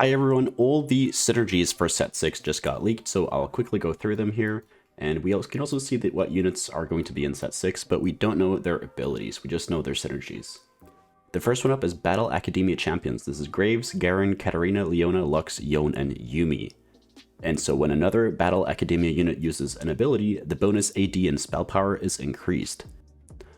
Hi everyone, all the synergies for set 6 just got leaked, so I'll quickly go through them here. And we can also see that what units are going to be in set 6, but we don't know their abilities, we just know their synergies. The first one up is Battle Academia Champions. This is Graves, Garen, Katarina, Leona, Lux, Yone, and Yumi. And so when another Battle Academia unit uses an ability, the bonus AD and spell power is increased.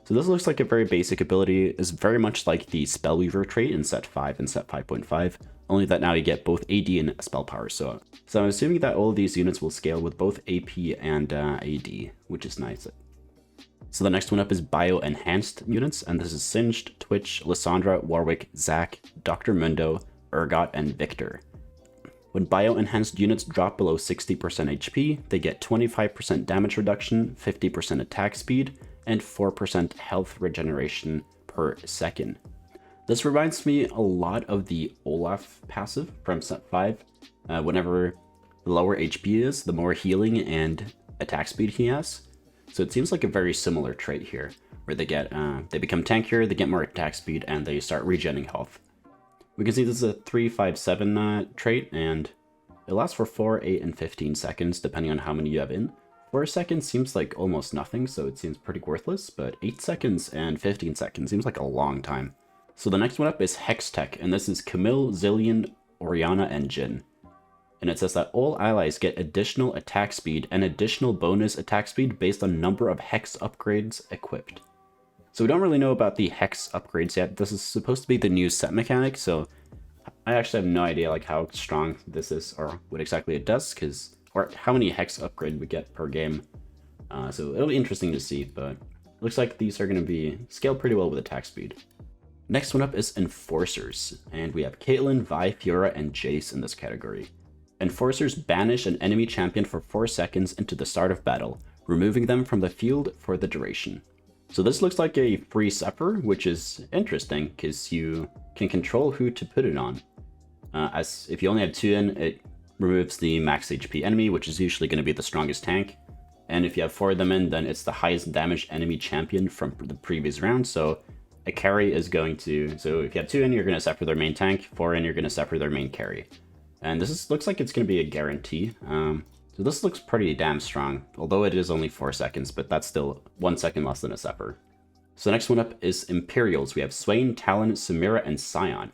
So this looks like a very basic ability, is very much like the Spellweaver trait in set 5 and set 5.5, only that now you get both AD and spell power. So I'm assuming that all of these units will scale with both AP and AD, which is nice. So the next one up is Bio Enhanced Units, and this is Singed, Twitch, Lysandra, Warwick, Zac, Dr. Mundo, Urgot, and Victor. When Bio Enhanced units drop below 60% HP, they get 25% damage reduction, 50% attack speed, and 4% health regeneration per second. This reminds me a lot of the Olaf passive from set 5. Whenever the lower HP is, the more healing and attack speed he has. So it seems like a very similar trait here, where they become tankier, they get more attack speed, and they start regenerating health. We can see this is a 3-5-7 trait, and it lasts for 4, 8, and 15 seconds, depending on how many you have in. 4 seconds seems like almost nothing, so it seems pretty worthless, but 8 seconds and 15 seconds seems like a long time. So the next one up is Hextech, and this is Camille, Zillion, Oriana, and Jin. And it says that all allies get additional attack speed and additional bonus attack speed based on number of Hex upgrades equipped. So we don't really know about the Hex upgrades yet. This is supposed to be the new set mechanic, so I actually have no idea like how strong this is or what exactly it does, or how many Hex upgrade we get per game. So it'll be interesting to see, but it looks like these are going to be scaled pretty well with attack speed. Next one up is Enforcers, and we have Caitlyn, Vi, Fiora, and Jace in this category. Enforcers banish an enemy champion for 4 seconds into the start of battle, removing them from the field for the duration. So this looks like a free supper, which is interesting because you can control who to put it on. As if you only have 2 in, it removes the max HP enemy, which is usually going to be the strongest tank. And if you have 4 of them in, then it's the highest damage enemy champion from the previous round. So a carry is going to, so if you have 2 in, you're going to sepper their main tank, 4 in, you're going to sepper their main carry. And looks like it's going to be a guarantee. So this looks pretty damn strong, although it is only 4 seconds, but that's still 1 second less than a sepper. So the next one up is Imperials. We have Swain, Talon, Samira, and Scion.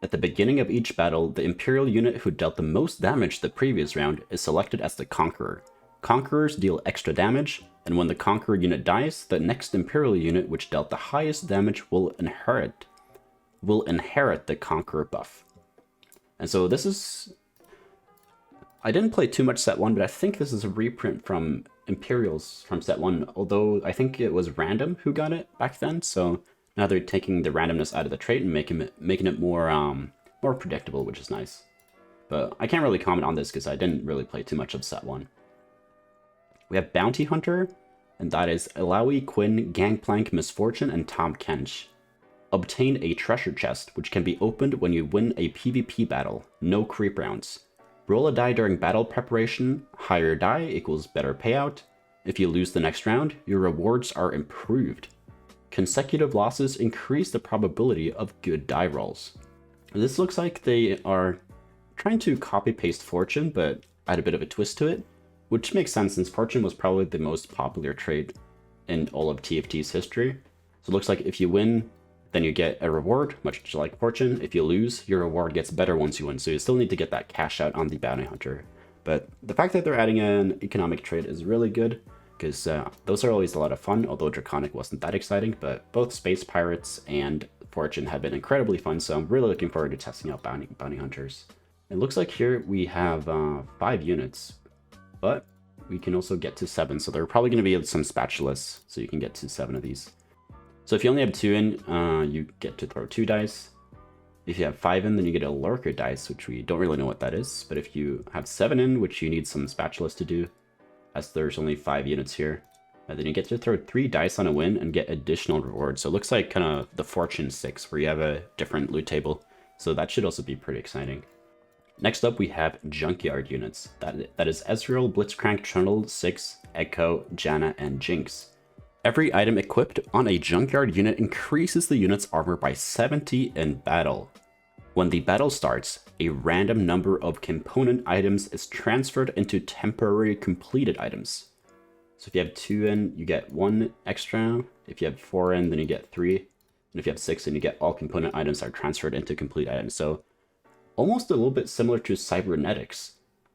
At the beginning of each battle, the Imperial unit who dealt the most damage the previous round is selected as the Conqueror. Conquerors deal extra damage, and when the Conqueror unit dies, the next Imperial unit which dealt the highest damage will inherit the Conqueror buff. And so this is... I didn't play too much set 1, but I think this is a reprint from Imperials from set 1, although I think it was random who got it back then, so now they're taking the randomness out of the trait and making it more predictable, which is nice. But I can't really comment on this because I didn't really play too much of set 1. We have Bounty Hunter, and that is Alawi, Quinn, Gangplank, Misfortune, and Tom Kench. Obtain a treasure chest, which can be opened when you win a PvP battle, no creep rounds. Roll a die during battle preparation, higher die equals better payout. If you lose the next round, your rewards are improved. Consecutive losses increase the probability of good die rolls. This looks like they are trying to copy-paste Fortune, but add a bit of a twist to it, which makes sense since Fortune was probably the most popular trait in all of TFT's history. So it looks like if you win, then you get a reward, much like Fortune. If you lose, your reward gets better once you win, so you still need to get that cash out on the Bounty Hunter. But the fact that they're adding an economic trait is really good, because those are always a lot of fun, although Draconic wasn't that exciting, but both Space Pirates and Fortune have been incredibly fun, so I'm really looking forward to testing out Bounty Hunters. It looks like here we have 5 units, but we can also get to 7, so there are probably going to be some spatulas, so you can get to 7 of these. So if you only have 2 in, you get to throw 2 dice. If you have 5 in, then you get a lurker dice, which we don't really know what that is. But if you have 7 in, which you need some spatulas to do, as there's only 5 units here, then you get to throw 3 dice on a win and get additional rewards. So it looks like kind of the Fortune 6, where you have a different loot table. So that should also be pretty exciting. Next up, we have Junkyard Units. That is Ezreal, Blitzcrank, Trundle, Six, Echo, Janna, and Jinx. Every item equipped on a Junkyard unit increases the unit's armor by 70 in battle. When the battle starts, a random number of component items is transferred into temporary completed items. So if you have 2 in, you get 1 extra. If you have 4 in, then you get 3. And if you have 6 in, you get all component items are transferred into complete items. So almost a little bit similar to cybernetics.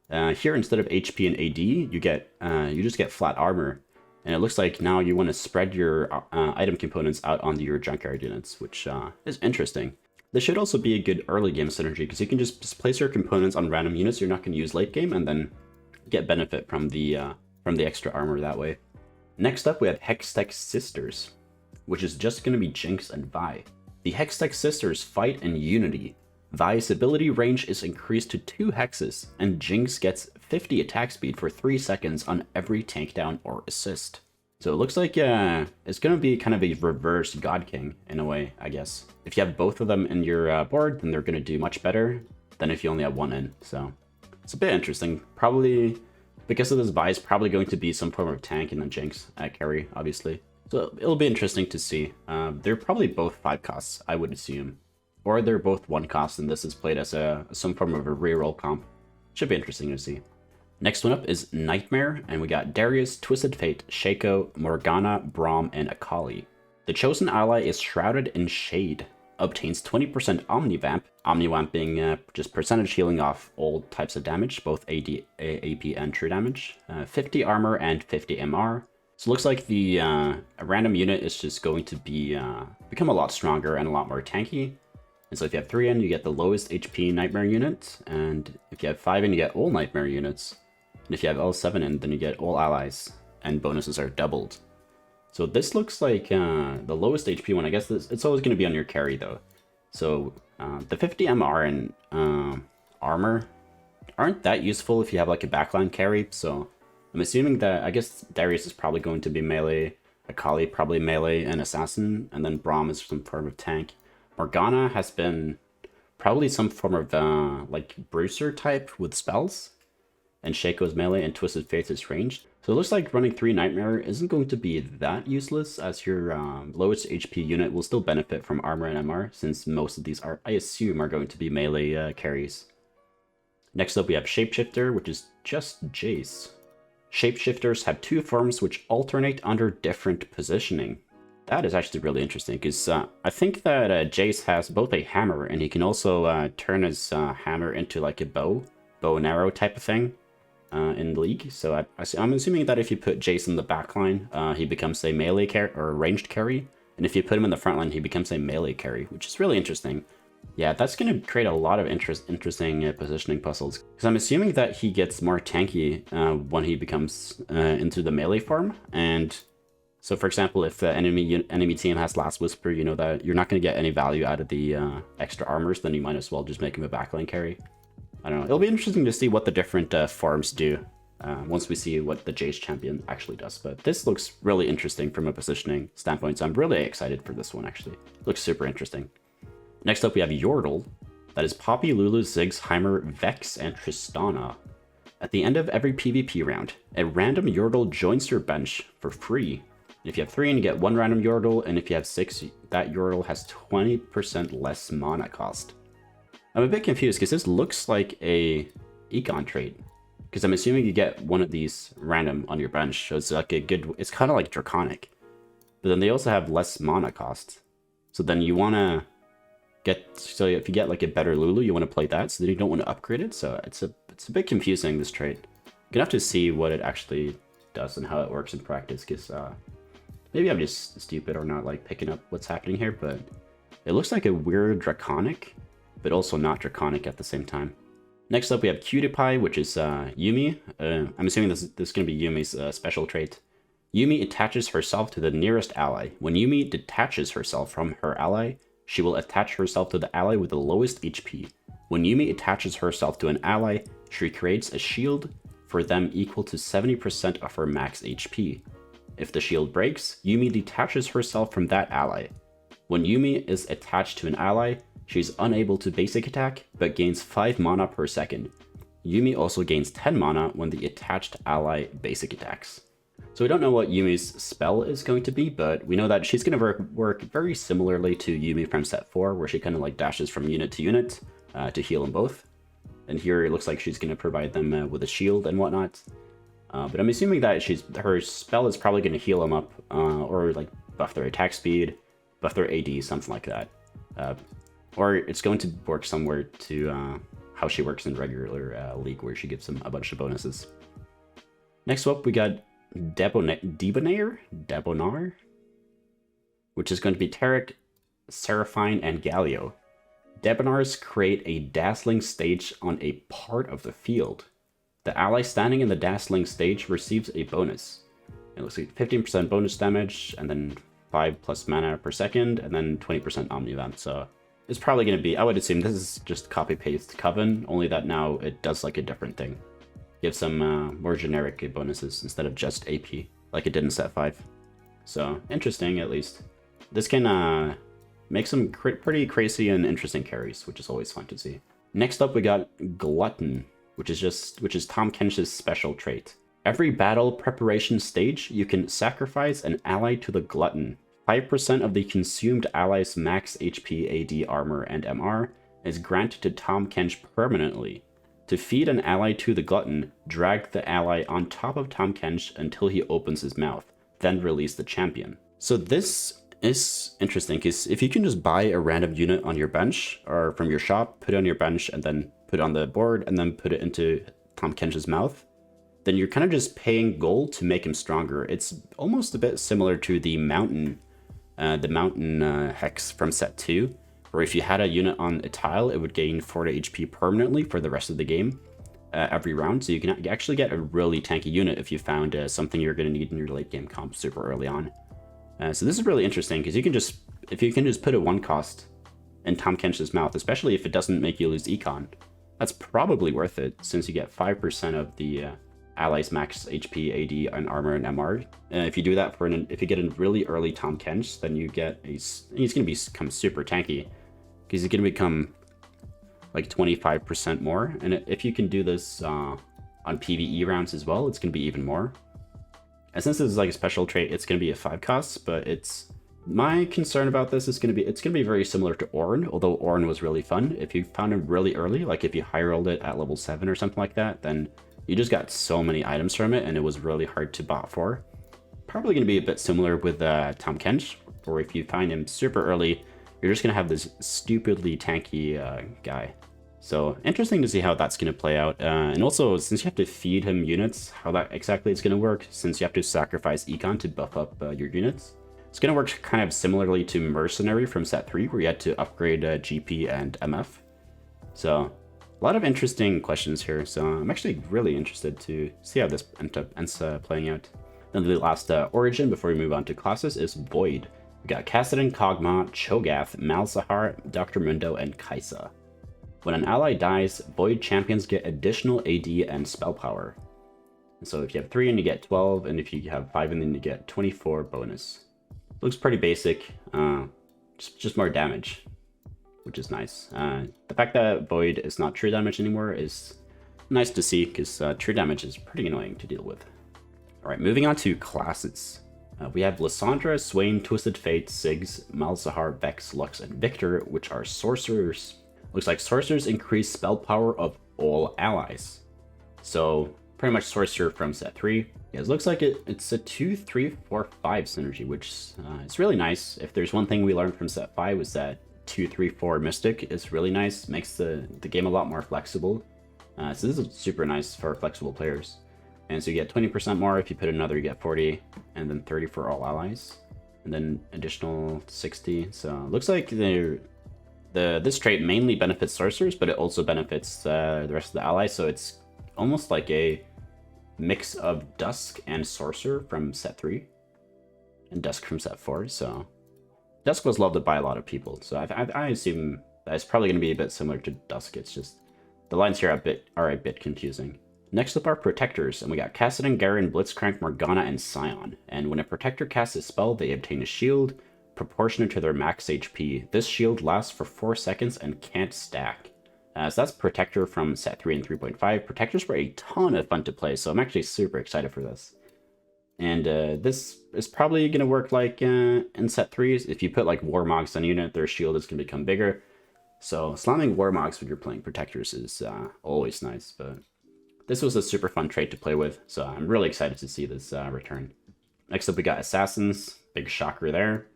Here, instead of HP and AD, you just get flat armor. And it looks like now you want to spread your item components out onto your Junkyard Units, which is interesting. This should also be a good early game synergy, because you can just place your components on random units you're not going to use late game, and then get benefit from the extra armor that way. Next up, we have Hextech Sisters, which is just going to be Jinx and Vi. The Hextech Sisters fight in unity. Vi's ability range is increased to 2 hexes, and Jinx gets 50 attack speed for 3 seconds on every takedown or assist. So it looks like it's going to be kind of a reverse God King in a way, I guess. If you have both of them in your board, then they're going to do much better than if you only have 1 in. So it's a bit interesting. Probably, because of this Vi, is probably going to be some form of tank and then Jinx at carry, obviously. So it'll be interesting to see. They're probably both 5 costs, I would assume. Or they're both 1 cost and this is played as some form of a reroll comp. Should be interesting to see. Next one up is Nightmare, and we got Darius, Twisted Fate, Shaco, Morgana, Braum, and Akali. The chosen ally is shrouded in shade, obtains 20% Omnivamp, Omnivamp being just percentage healing off all types of damage, both AD, AP, and true damage, 50 armor, and 50 MR. So it looks like the a random unit is just going to be become a lot stronger and a lot more tanky. And so if you have 3 in, you get the lowest HP Nightmare unit, and if you have 5 in, you get all Nightmare units. And if you have all 7 in, then you get all allies, and bonuses are doubled. So this looks like the lowest HP one. I guess it's always going to be on your carry, though. So the 50 MR and armor aren't that useful if you have like a backline carry. So I'm assuming that, I guess Darius is probably going to be melee, Akali probably melee and assassin, and then Braum is some form of tank. Morgana has been probably some form of like Bruiser type with spells. And Shaco's melee and Twisted Fate is ranged. So it looks like running 3 Nightmare isn't going to be that useless, as your lowest HP unit will still benefit from armor and MR, since most of these are, I assume, are going to be melee carries. Next up we have Shapeshifter, which is just Jace. Shapeshifters have 2 forms which alternate under different positioning. That is actually really interesting, because I think that Jace has both a hammer, and he can also turn his hammer into like a bow and arrow type of thing. In League, so I'm assuming that if you put Jace in the backline, he becomes a melee carry or a ranged carry, and if you put him in the front line, he becomes a melee carry, which is really interesting. Yeah, that's going to create a lot of interesting positioning puzzles, because I'm assuming that he gets more tanky when he becomes into the melee form. And so, for example, if the enemy team has Last Whisper, you know that you're not going to get any value out of the extra armors, then you might as well just make him a backline carry. I don't know. It'll be interesting to see what the different forms do once we see what the Jace champion actually does. But this looks really interesting from a positioning standpoint, so I'm really excited for this one, actually. It looks super interesting. Next up, we have Yordle. That is Poppy, Lulu, Ziggs, Heimer, Vex, and Tristana. At the end of every PvP round, a random Yordle joins your bench for free. If you have 3 and you get 1 random Yordle, and if you have 6, that Yordle has 20% less mana cost. I'm a bit confused because this looks like a econ trait, because I'm assuming you get one of these random on your bench, so it's like a good, it's kind of like Draconic, but then they also have less mana cost. So then you want to get, so if you get like a better Lulu, you want to play that, so then you don't want to upgrade it. So it's a bit confusing, this trait. You're gonna have to see what it actually does and how it works in practice, because maybe I'm just stupid or not like picking up what's happening here, but it looks like a weird Draconic, but also not Draconic at the same time. Next up we have Cutie Pie, which is Yumi. I'm assuming this is going to be Yumi's special trait. Yumi attaches herself to the nearest ally. When Yumi detaches herself from her ally, she will attach herself to the ally with the lowest HP. When Yumi attaches herself to an ally, she creates a shield for them equal to 70% of her max HP. If the shield breaks, Yumi detaches herself from that ally. When Yumi is attached to an ally, she's unable to basic attack, but gains 5 mana per second. Yumi also gains 10 mana when the attached ally basic attacks. So we don't know what Yumi's spell is going to be, but we know that she's going to work very similarly to Yumi from set 4, where she kind of like dashes from unit to unit to heal them both. And here it looks like she's going to provide them with a shield and whatnot. But I'm assuming that her spell is probably going to heal them up, or like buff their attack speed, buff their AD, something like that. Or it's going to work somewhere to how she works in regular League, where she gives them a bunch of bonuses. Next up, we got Debonair, which is going to be Tarek, Seraphine, and Galio. Debonairs create a dazzling stage on a part of the field. The ally standing in the dazzling stage receives a bonus. It looks like 15% bonus damage, and then 5+ mana per second, and then 20% Omnivamp. So it's probably going to be, I would assume this is just copy-paste Coven, only that now it does like a different thing. Gives some more generic bonuses instead of just AP, like it did in set 5. So, interesting at least. This can make some pretty crazy and interesting carries, which is always fun to see. Next up we got Glutton, which is Tahm Kench's special trait. Every battle preparation stage, you can sacrifice an ally to the Glutton. 5% of the consumed ally's max HP, AD, armor, and MR is granted to Tahm Kench permanently. To feed an ally to the Glutton, drag the ally on top of Tahm Kench until he opens his mouth, then release the champion. So this is interesting, because if you can just buy a random unit on your bench, or from your shop, put it on your bench, and then put it on the board, and then put it into Tahm Kench's mouth, then you're kind of just paying gold to make him stronger. It's almost a bit similar to the Mountain Hex from set 2, where if you had a unit on a tile, it would gain 40 HP permanently for the rest of the game, every round. So you can actually get a really tanky unit if you found something you're going to need in your late game comp super early on. So this is really interesting, because if you can just put a 1 cost in Tahm Kench's mouth, especially if it doesn't make you lose econ, that's probably worth it, since you get 5% of the allies max HP, AD, and armor, and MR. If you do that if you get a really early Tahm Kench, then you get he's going to become super tanky, because he's going to become like 25% more. And if you can do this on PvE rounds as well, it's going to be even more. And since this is like a special trait, it's going to be a 5 cost, but my concern about this is it's going to be very similar to Ornn, although Ornn was really fun. If you found him really early, like if you high rolled it at level 7 or something like that, then you just got so many items from it, and it was really hard to bot for. Probably going to be a bit similar with Tahm Kench, or if you find him super early, you're just going to have this stupidly tanky guy. So interesting to see how that's going to play out. And also, since you have to feed him units, how that exactly is going to work, since you have to sacrifice econ to buff up your units. It's going to work kind of similarly to Mercenary from set 3, where you had to upgrade GP and MF. So a lot of interesting questions here, so I'm actually really interested to see how this ends up playing out. Then the last origin before we move on to classes is Void. We got Kassadin, Kog'Maw, Cho'Gath, Malzahar, Dr. Mundo, and Kai'Sa. When an ally dies, Void champions get additional AD and spell power. And so if you have 3 and you get 12, and if you have 5 and then you get 24 bonus. Looks pretty basic, just more damage, which is nice. The fact that Void is not true damage anymore is nice to see, because true damage is pretty annoying to deal with. Alright, moving on to classes. We have Lysandra, Swain, Twisted Fate, Siggs, Malzahar, Vex, Lux, and Victor, which are Sorcerers. Looks like Sorcerers increase spell power of all allies. So, pretty much Sorcerer from set 3. Yeah, it looks like it's a 2, 3, 4, 5 synergy, which is really nice. If there's one thing we learned from set 5 was that 2, 3, 4 Mystic is really nice, makes the game a lot more flexible. So this is super nice for flexible players. And so you get 20% more, if you put another you get 40, and then 30 for all allies. And then additional 60, so it looks like this trait mainly benefits Sorcerers, but it also benefits the rest of the allies, so it's almost like a mix of Dusk and Sorcerer from set 3, and Dusk from set 4, so Dusk was loved by a lot of people, so I assume that it's probably going to be a bit similar to Dusk. It's just the lines here are a bit confusing. Next up are Protectors, and we got Kassadin, Garen, Blitzcrank, Morgana, and Scion. And when a Protector casts a spell, they obtain a shield proportionate to their max HP. This shield lasts for 4 seconds and can't stack. So that's Protector from set 3 and 3.5. Protectors were a ton of fun to play, so I'm actually super excited for this. And this is probably going to work like in set 3s. If you put like Warmogs on a unit, their shield is going to become bigger. So slamming Warmogs when you're playing Protectors is always nice. But this was a super fun trait to play with, so I'm really excited to see this return. Next up we got Assassins, big shocker there.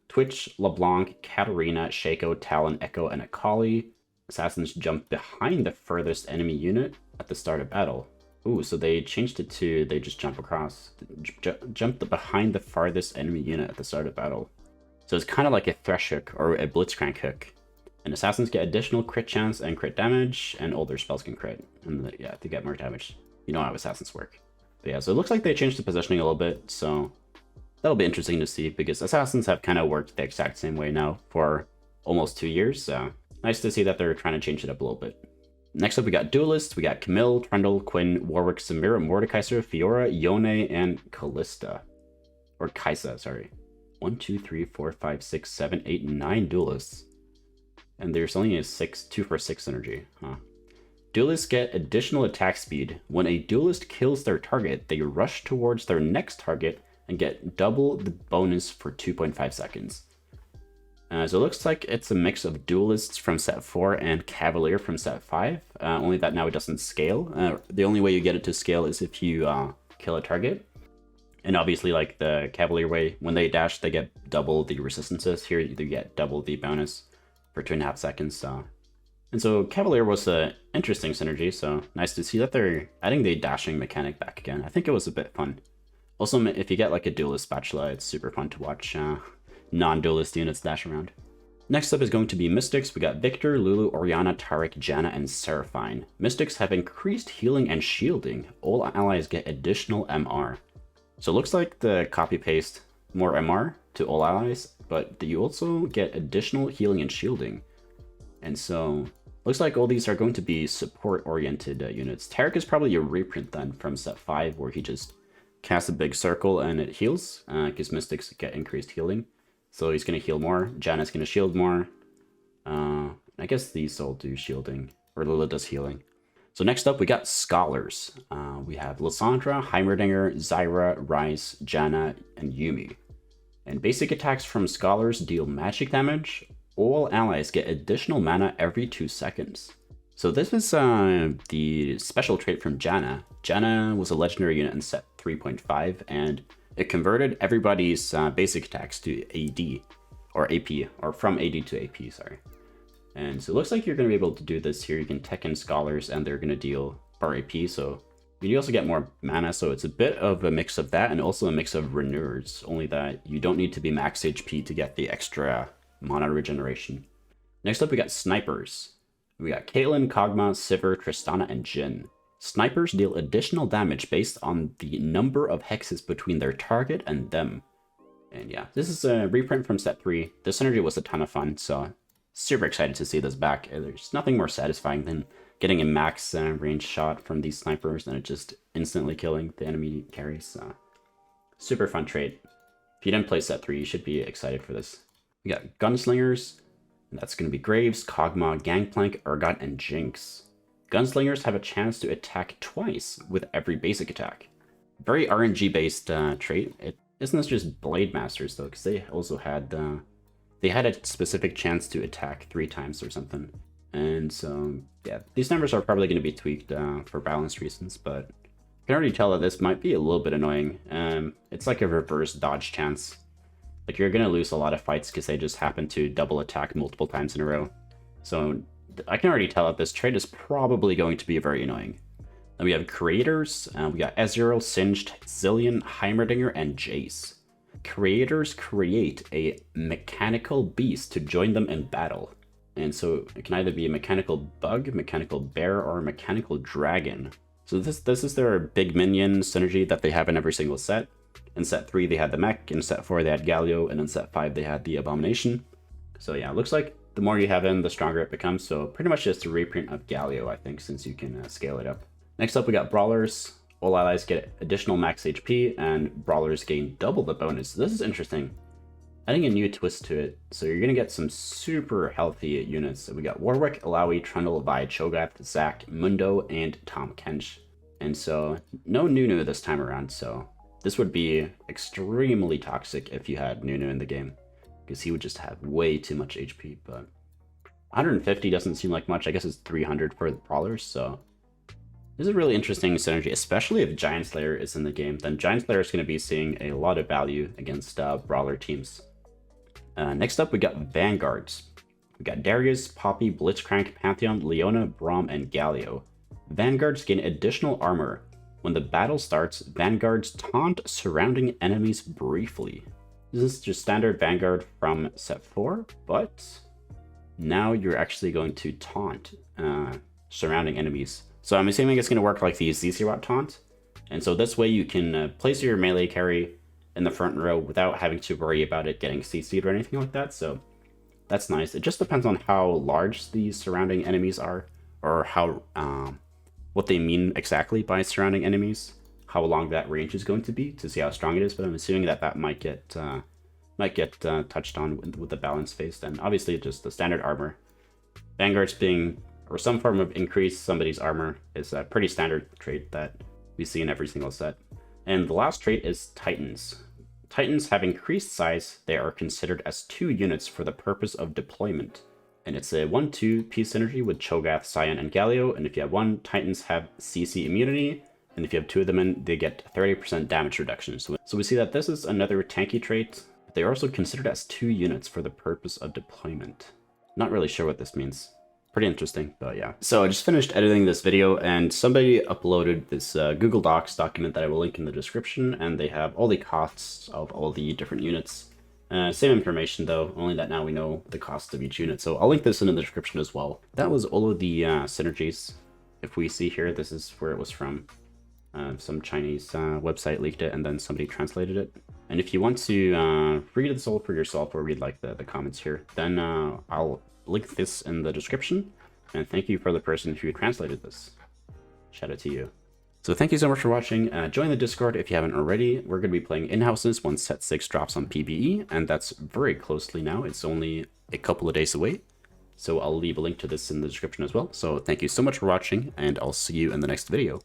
Twitch, LeBlanc, Katarina, Shaco, Talon, Echo, and Akali. Assassins jump behind the furthest enemy unit at the start of battle. Ooh, so they changed it to they just jump across. Jump behind the farthest enemy unit at the start of battle. So it's kind of like a Thresh hook or a Blitzcrank hook. And Assassins get additional crit chance and crit damage, and all their spells can crit. And yeah, they get more damage. You know how Assassins work. But yeah, so it looks like they changed the positioning a little bit, so that'll be interesting to see, because Assassins have kind of worked the exact same way now for almost 2 years, so nice to see that they're trying to change it up a little bit. Next up, we got Duelists. We got Camille, Trundle, Quinn, Warwick, Samira, Mordekaiser, Fiora, Yone, and Callista. Or Kaisa, sorry. 1, 2, 3, 4, 5, 6, 7, 8, 9 Duelists. And there's only a 2 for 6 synergy, huh? Duelists get additional attack speed. When a duelist kills their target, they rush towards their next target and get double the bonus for 2.5 seconds. So it looks like it's a mix of Duelists from set 4 and Cavalier from set 5, only that now it doesn't scale. The only way you get it to scale is if you kill a target. And obviously, like the Cavalier way, when they dash, they get double the resistances. Here, you get double the bonus for 2.5 seconds. And so Cavalier was an interesting synergy, so nice to see that they're adding the dashing mechanic back again. I think it was a bit fun. Also, if you get like a Duelist spatula, it's super fun to watch non-Duelist units dash around. Next up is going to be Mystics. We got Victor, Lulu, Orianna, Taric, Janna, and Seraphine. Mystics have increased healing and shielding. All allies get additional MR. So it looks like the copy-paste more MR to all allies, but you also get additional healing and shielding. And so looks like all these are going to be support-oriented units. Taric is probably a reprint then from set 5, where he just casts a big circle and it heals, because Mystics get increased healing. So he's going to heal more. Janna's going to shield more. I guess these all do shielding, or Lila does healing. So next up, we got Scholars. We have Lysandra, Heimerdinger, Zyra, Rice, Janna, and Yumi. And basic attacks from Scholars deal magic damage. All allies get additional mana every 2 seconds. So this is the special trait from Janna. Janna was a legendary unit in set 3.5, and it converted everybody's basic attacks to AD, or AP, or from AD to AP, sorry. And so it looks like you're going to be able to do this here. You can tech in Scholars, and they're going to deal bar AP, so you also get more mana, so it's a bit of a mix of that, and also a mix of Renewers, only that you don't need to be max HP to get the extra mana regeneration. Next up, we got Snipers. We got Caitlyn, Kog'Maw, Sivir, Tristana, and Jhin. Snipers deal additional damage based on the number of hexes between their target and them. And yeah, this is a reprint from set 3. This synergy was a ton of fun, so super excited to see this back. There's nothing more satisfying than getting a max range shot from these snipers and it just instantly killing the enemy carries. Super fun trait. If you didn't play set 3, you should be excited for this. We got Gunslingers. That's going to be Graves, Kog'Maw, Gangplank, Urgot, and Jinx. Gunslingers have a chance to attack twice with every basic attack. Very RNG-based trait. Isn't this just Blade Masters, though? Because they also had a specific chance to attack 3 times or something. And so, yeah, these numbers are probably going to be tweaked for balance reasons, but I can already tell that this might be a little bit annoying. It's like a reverse dodge chance. Like, you're going to lose a lot of fights because they just happen to double attack multiple times in a row. So I can already tell that this trait is probably going to be very annoying. Then we have Creators. We got Ezreal, Singed, Zillion, Heimerdinger, and Jace. Creators create a mechanical beast to join them in battle. And so it can either be a mechanical bug, mechanical bear, or a mechanical dragon. So this is their big minion synergy that they have in every single set. In set 3 they had the mech, in set 4 they had Galio, and in set 5 they had the Abomination. So yeah, it looks like the more you have in, the stronger it becomes. So pretty much just a reprint of Galio, I think, since you can scale it up. Next up we got Brawlers. All allies get additional max HP, and Brawlers gain double the bonus. This is interesting. Adding a new twist to it, so you're going to get some super healthy units. So we got Warwick, Alawi, Trundle, Vi, Cho'Gath, Zac, Mundo, and Tahm Kench. And so no Nunu this time around, so This would be extremely toxic if you had Nunu in the game, because he would just have way too much HP, but 150 doesn't seem like much. I guess it's 300 for the Brawlers, so this is a really interesting synergy, especially if Giant Slayer is in the game. Then Giant Slayer is going to be seeing a lot of value against Brawler teams. Next up, we got Vanguards. We got Darius, Poppy, Blitzcrank, Pantheon, Leona, Braum, and Galio. Vanguards gain additional armor. When the battle starts, Vanguards taunt surrounding enemies briefly. This is just standard Vanguard from set 4, but now you're actually going to taunt surrounding enemies. So I'm assuming it's going to work like the ZZ taunt. And so this way you can place your melee carry in the front row without having to worry about it getting CC'd or anything like that. So that's nice. It just depends on how large the surrounding enemies are, or how what they mean exactly by surrounding enemies, how long that range is going to be to see how strong it is. But I'm assuming that that might get touched on with the balance phase. And obviously just the standard armor. Vanguards being, or some form of increase somebody's armor, is a pretty standard trait that we see in every single set. And the last trait is Titans. Titans have increased size. They are considered as 2 units for the purpose of deployment. And it's a 1-2 piece synergy with Cho'Gath, Cyan, and Galio. And if you have 1, Titans have CC immunity. And if you have 2 of them in, they get 30% damage reduction. So we see that this is another tanky trait. But they are also considered as 2 units for the purpose of deployment. Not really sure what this means. Pretty interesting, but yeah. So I just finished editing this video, and somebody uploaded this Google Docs document that I will link in the description, and they have all the costs of all the different units. Same information though, only that now we know the cost of each unit. So I'll link this in the description as well. That was all of the synergies. If we see here, this is where it was from. Some Chinese website leaked it, and then somebody translated it. And if you want to read this all for yourself, or read like the comments here, then I'll link this in the description. And thank you for the person who translated this. Shout out to you. So thank you so much for watching. Join the Discord if you haven't already. We're going to be playing in-houses once set 6 drops on PBE, and that's very closely now. It's only a couple of days away. So I'll leave a link to this in the description as well. So thank you so much for watching, and I'll see you in the next video.